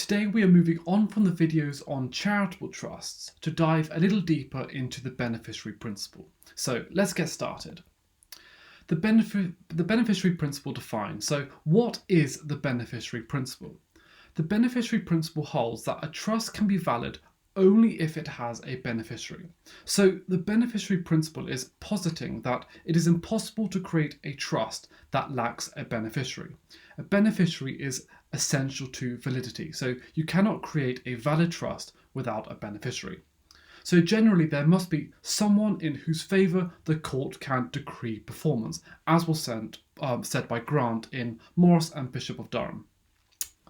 today we are moving on from the videos on charitable trusts to dive a little deeper into the beneficiary principle. So let's get started. The beneficiary principle defined. So what is the beneficiary principle? The beneficiary principle holds that a trust can be valid only if it has a beneficiary. So the beneficiary principle is positing that it is impossible to create a trust that lacks a beneficiary. A beneficiary is essential to validity. So you cannot create a valid trust without a beneficiary. So generally there must be someone in whose favour the court can decree performance, as was said by Grant in Morice and Bishop of Durham.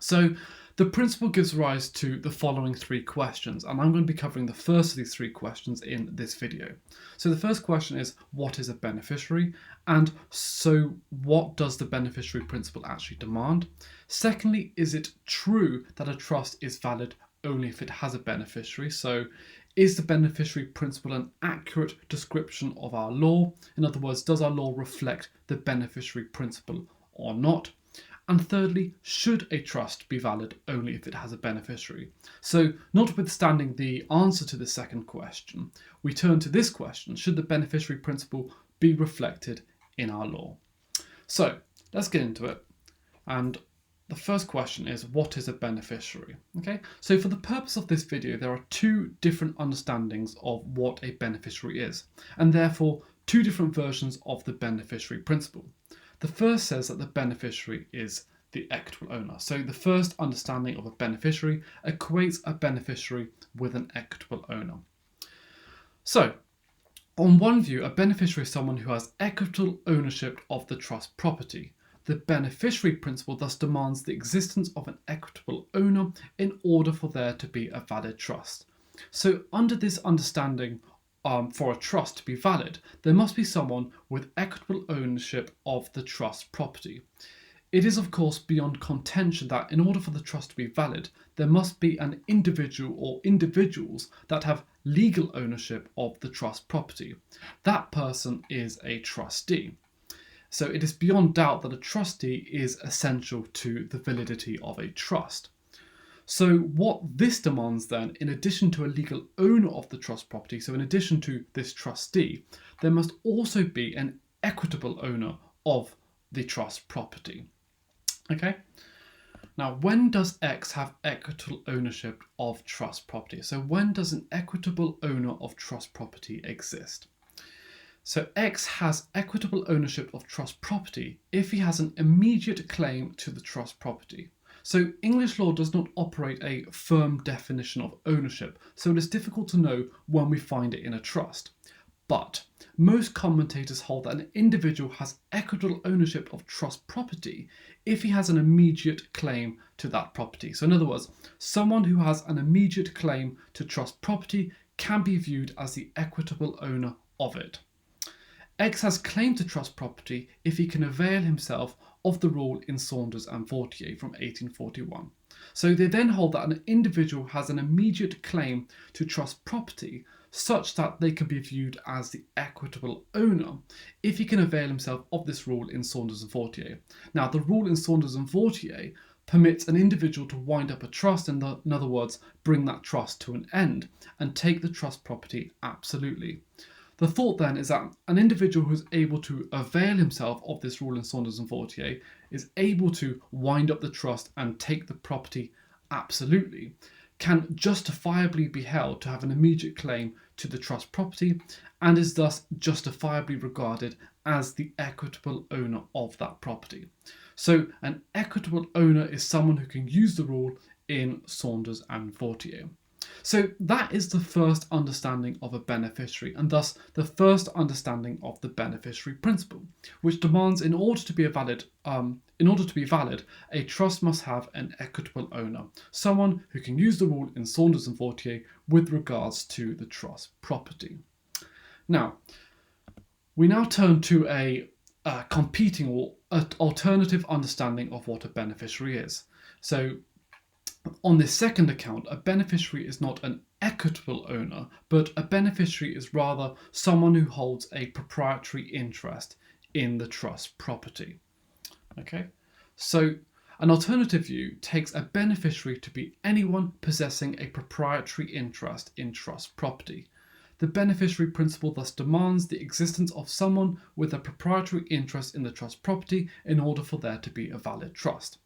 So the principle gives rise to the following three questions, and I'm going to be covering the first of these three questions in this video. So the first question is, what is a beneficiary? And so what does the beneficiary principle actually demand? Secondly, is it true that a trust is valid only if it has a beneficiary? So is the beneficiary principle an accurate description of our law? In other words, does our law reflect the beneficiary principle or not? And thirdly, should a trust be valid only if it has a beneficiary? So, notwithstanding the answer to the second question, we turn to this question: should the beneficiary principle be reflected in our law? So, let's get into it. And the first question is, what is a beneficiary? Okay, so for the purpose of this video, there are two different understandings of what a beneficiary is, and therefore two different versions of the beneficiary principle. The first says that the beneficiary is the equitable owner. So the first understanding of a beneficiary equates a beneficiary with an equitable owner. So, on one view, a beneficiary is someone who has equitable ownership of the trust property. The beneficiary principle thus demands the existence of an equitable owner in order for there to be a valid trust. So under this understanding, for a trust to be valid, there must be someone with equitable ownership of the trust property. It is of course beyond contention that in order for the trust to be valid, there must be an individual or individuals that have legal ownership of the trust property. That person is a trustee. So it is beyond doubt that a trustee is essential to the validity of a trust. So what this demands then, in addition to a legal owner of the trust property, so in addition to this trustee, there must also be an equitable owner of the trust property. Okay? Now, when does X have equitable ownership of trust property? So when does an equitable owner of trust property exist? So X has equitable ownership of trust property if he has an immediate claim to the trust property. So English law does not operate a firm definition of ownership, so it is difficult to know when we find it in a trust. But most commentators hold that an individual has equitable ownership of trust property if he has an immediate claim to that property. So in other words, someone who has an immediate claim to trust property can be viewed as the equitable owner of it. X has claim to trust property if he can avail himself of the rule in Saunders and Vautier from 1841. So they then hold that an individual has an immediate claim to trust property such that they can be viewed as the equitable owner if he can avail himself of this rule in Saunders and Vautier. Now, the rule in Saunders and Vautier permits an individual to wind up a trust, in other words, bring that trust to an end and take the trust property absolutely. The thought then is that an individual who is able to avail himself of this rule in Saunders and Vautier is able to wind up the trust and take the property absolutely, can justifiably be held to have an immediate claim to the trust property and is thus justifiably regarded as the equitable owner of that property. So an equitable owner is someone who can use the rule in Saunders and Vautier. So that is the first understanding of a beneficiary, and thus the first understanding of the beneficiary principle, which demands in order to be valid, a trust must have an equitable owner, someone who can use the rule in Saunders and Vautier with regards to the trust property. Now, we now turn to a competing or alternative understanding of what a beneficiary is. So on this second account, a beneficiary is not an equitable owner, but a beneficiary is rather someone who holds a proprietary interest in the trust property. Okay, so An alternative view takes a beneficiary to be anyone possessing a proprietary interest in trust property. The beneficiary principle thus demands the existence of someone with a proprietary interest in the trust property in order for there to be a valid trust.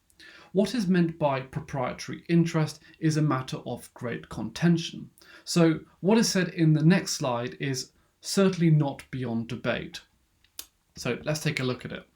What is meant by proprietary interest is a matter of great contention. So what is said in the next slide is certainly not beyond debate. So let's take a look at it.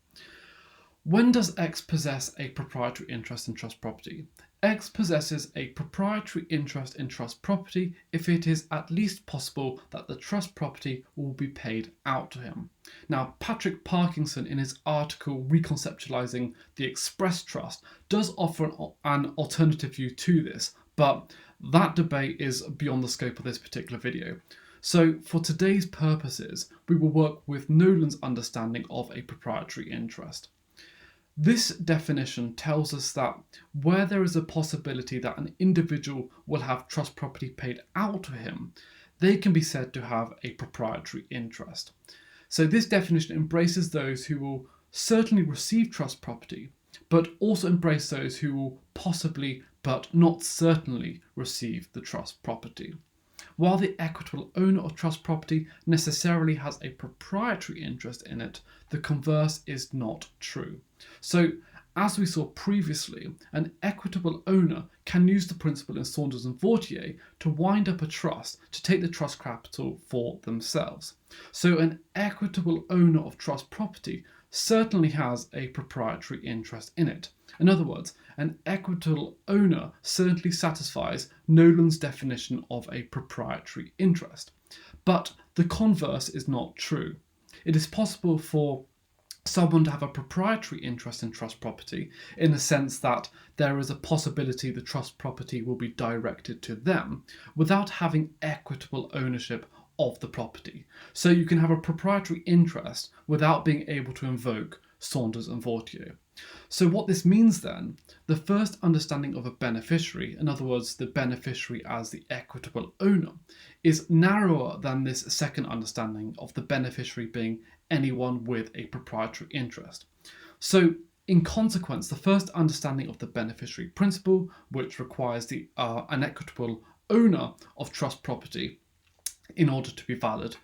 When does X possess a proprietary interest in trust property? X possesses a proprietary interest in trust property if it is at least possible that the trust property will be paid out to him. Now, Patrick Parkinson, in his article Reconceptualizing the Express Trust, does offer an alternative view to this, but that debate is beyond the scope of this particular video. So for today's purposes, we will work with Nolan's understanding of a proprietary interest. This definition tells us that where there is a possibility that an individual will have trust property paid out to him, they can be said to have a proprietary interest. So this definition embraces those who will certainly receive trust property, but also embrace those who will possibly, but not certainly, receive the trust property. While the equitable owner of trust property necessarily has a proprietary interest in it, the converse is not true. So, as we saw previously, an equitable owner can use the principle in Saunders and Vautier to wind up a trust to take the trust capital for themselves. So an equitable owner of trust property certainly has a proprietary interest in it. In other words, an equitable owner certainly satisfies Nolan's definition of a proprietary interest. But the converse is not true. It is possible for someone to have a proprietary interest in trust property in the sense that there is a possibility the trust property will be directed to them without having equitable ownership of the property. So you can have a proprietary interest without being able to invoke Saunders and Vautier. So what this means then, the first understanding of a beneficiary, in other words, the beneficiary as the equitable owner, is narrower than this second understanding of the beneficiary being anyone with a proprietary interest. So in consequence, the first understanding of the beneficiary principle, which requires an equitable owner of trust property in order to be valid,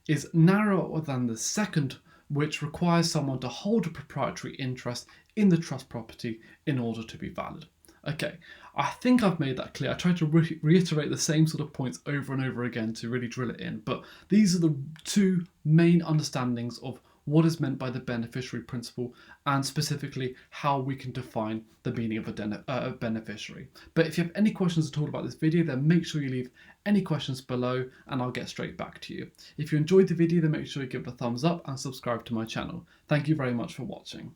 is narrower than the second, which requires someone to hold a proprietary interest in the trust property in order to be valid. Okay, I think I've made that clear. I tried to reiterate the same sort of points over and over again to really drill it in, but these are the two main understandings of what is meant by the beneficiary principle and specifically how we can define the meaning of a beneficiary. But if you have any questions at all about this video, then make sure you leave any questions below and I'll get straight back to you. If you enjoyed the video, then make sure you give it a thumbs up and subscribe to my channel. Thank you very much for watching.